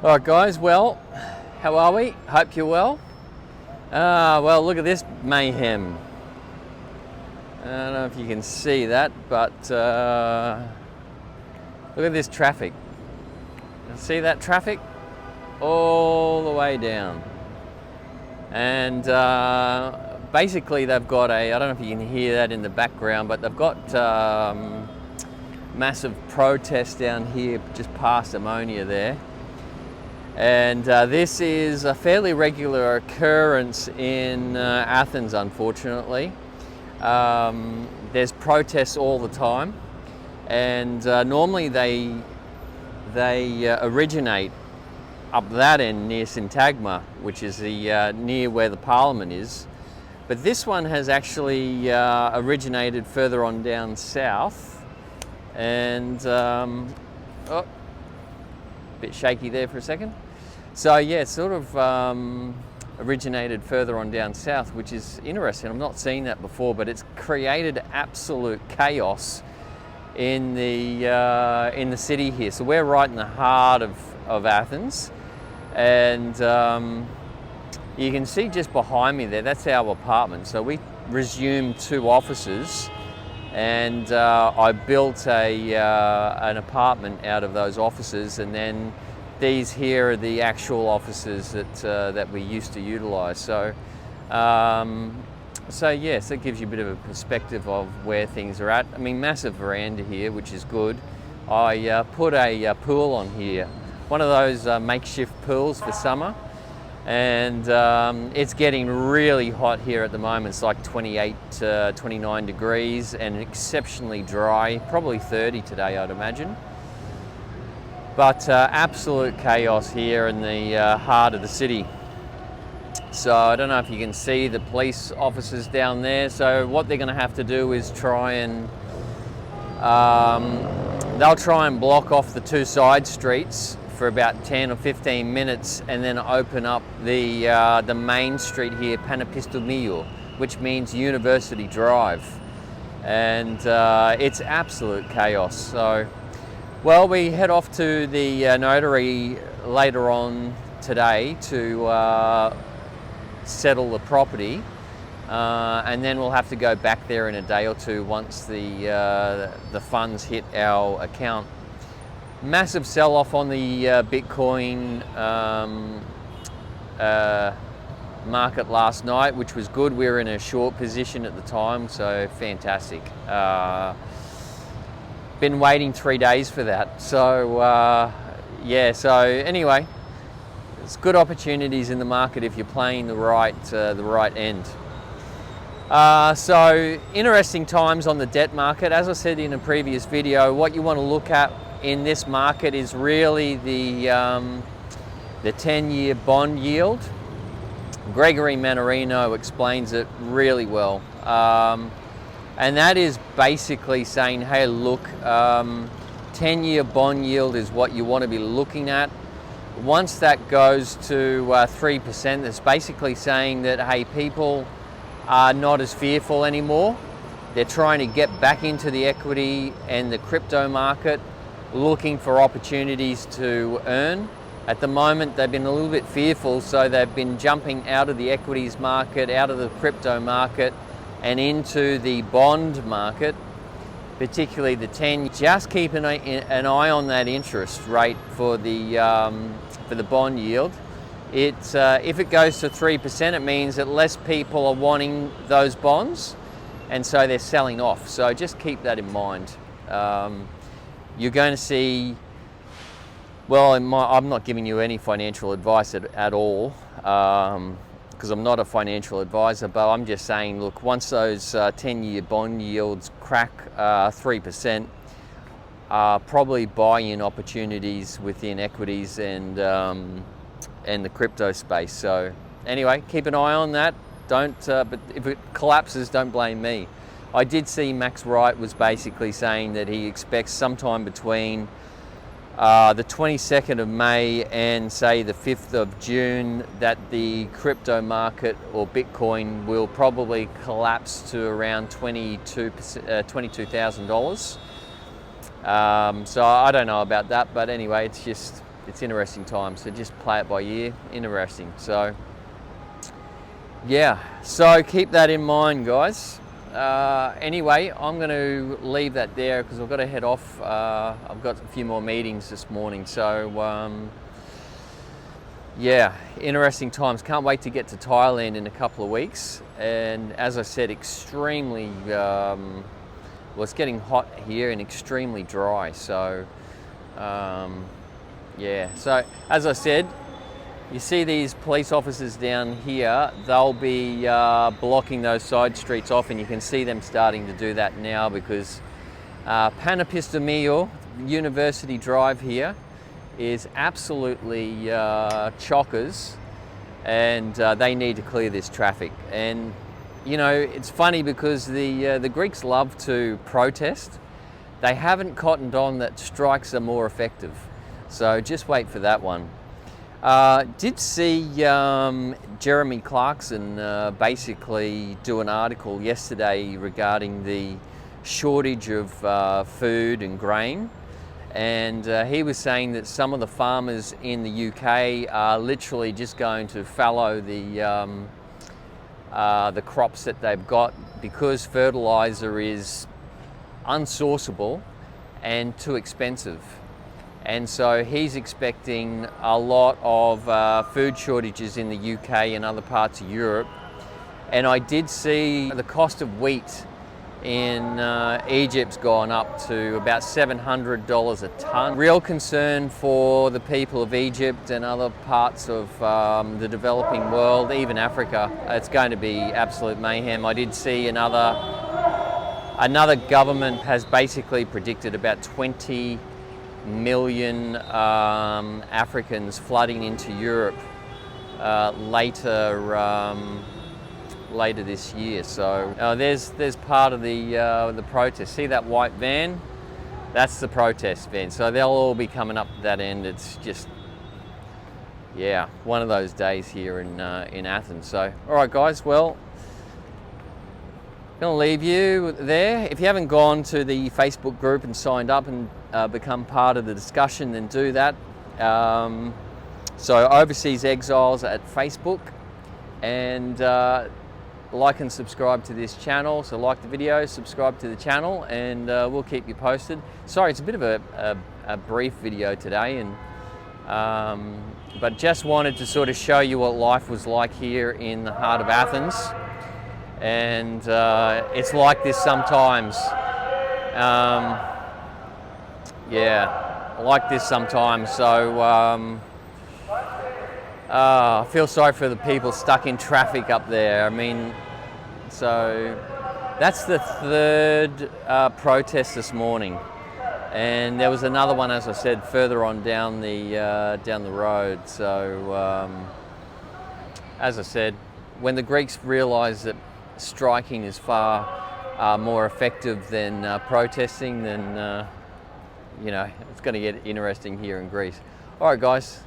All right, guys, well, how are we? Hope you're well. Well, look at this mayhem. I don't know if you can see that, but look at this traffic. See that traffic? All the way down. And basically they've got I don't know if you can hear that in the background, but they've got massive protests down here just past Ammonia there. And this is a fairly regular occurrence in Athens, unfortunately. There's protests all the time, and normally they originate up that end near Syntagma, which is the near where the Parliament is. But this one has actually originated further on down south, and oh, bit shaky there for a second. So yeah, it's sort of originated further on down south, which is interesting. I've not seen that before, but it's created absolute chaos in the city here. So we're right in the heart of Athens, and you can see just behind me there, that's our apartment. So we resumed 2 offices, and I built an apartment out of those offices, and then these here are the actual offices that we used to utilise. So yes, it gives you a bit of a perspective of where things are at. I mean, massive veranda here, which is good. I put a pool on here, one of those makeshift pools for summer, and it's getting really hot here at the moment. It's like 28 to 29 degrees and exceptionally dry, probably 30 today, I'd imagine. But absolute chaos here in the heart of the city. So I don't know if you can see the police officers down there. So what they're going to have to do is try and they'll try and block off the 2 side streets for about 10 or 15 minutes, and then open up the main street here, Panepistimiou, which means University Drive, and it's absolute chaos. So, well, we head off to the notary later on today to settle the property, and then we'll have to go back there in a day or two once the funds hit our account. Massive sell-off on the Bitcoin market last night, which was good. We were in a short position at the time, so fantastic. Been waiting 3 days for that. So yeah, so anyway, it's good opportunities in the market if you're playing the right end. So interesting times on the debt market. As I said in a previous video, what you want to look at in this market is really the 10-year bond yield. Gregory Mannarino explains it really well. And that is basically saying, hey, look, 10-year bond yield is what you want to be looking at. Once that goes to 3%, that's basically saying that, hey, people are not as fearful anymore. They're trying to get back into the equity and the crypto market, looking for opportunities to earn. At the moment, they've been a little bit fearful, so they've been jumping out of the equities market, out of the crypto market, and into the bond market, particularly the 10. Just keep an eye on that interest rate for the bond yield. If it goes to 3%, it means that less people are wanting those bonds, and so they're selling off. So just keep that in mind. You're going to see, well, I'm not giving you any financial advice at all, because I'm not a financial advisor, but I'm just saying, look, once those 10-year bond yields crack 3%, probably buy-in opportunities within equities and the crypto space. So anyway, keep an eye on that. But if it collapses, don't blame me. I did see Max Wright was basically saying that he expects sometime between the 22nd of May and say the 5th of June that the crypto market or Bitcoin will probably collapse to around $22,000. So I don't know about that, but anyway, it's just it's interesting times. So just play it by ear. Interesting. So yeah, so keep that in mind, guys. Anyway, I'm going to leave that there because I've got to head off. I've got a few more meetings this morning. So yeah, interesting times. Can't wait to get to Thailand in a couple of weeks. And as I said, extremely, well, it's getting hot here and extremely dry. So yeah, so as I said, you see these police officers down here, they'll be blocking those side streets off, and you can see them starting to do that now because Panapistamiyo University Drive here is absolutely chockers, and they need to clear this traffic. And you know, it's funny because the Greeks love to protest. They haven't cottoned on that strikes are more effective. So just wait for that one. Did see Jeremy Clarkson basically do an article yesterday regarding the shortage of food and grain, and he was saying that some of the farmers in the UK are literally just going to fallow the crops that they've got because fertilizer is unsourceable and too expensive. And so he's expecting a lot of food shortages in the UK and other parts of Europe. And I did see the cost of wheat in Egypt's gone up to about $700 a tonne. Real concern for the people of Egypt and other parts of the developing world, even Africa. It's going to be absolute mayhem. I did see another government has basically predicted about 20 million Africans flooding into Europe later this year. So there's part of the protest. See that white van? That's the protest van. So they'll all be coming up that end. It's just, yeah, one of those days here in Athens. So all right, guys. Well, going to leave you there. If you haven't gone to the Facebook group and signed up and become part of the discussion, then do that. So Overseas Exiles at Facebook, and like and subscribe to this channel. So like the video, subscribe to the channel, and we'll keep you posted. Sorry, it's a bit of a brief video today, and but just wanted to sort of show you what life was like here in the heart of Athens. And it's like this sometimes. Yeah, like this sometimes. So I feel sorry for the people stuck in traffic up there. I mean, so that's the third protest this morning, and there was another one, as I said, further on down the road. So as I said, when the Greeks realised that striking is far more effective than protesting, then you know, it's going to get interesting here in Greece. All right, guys.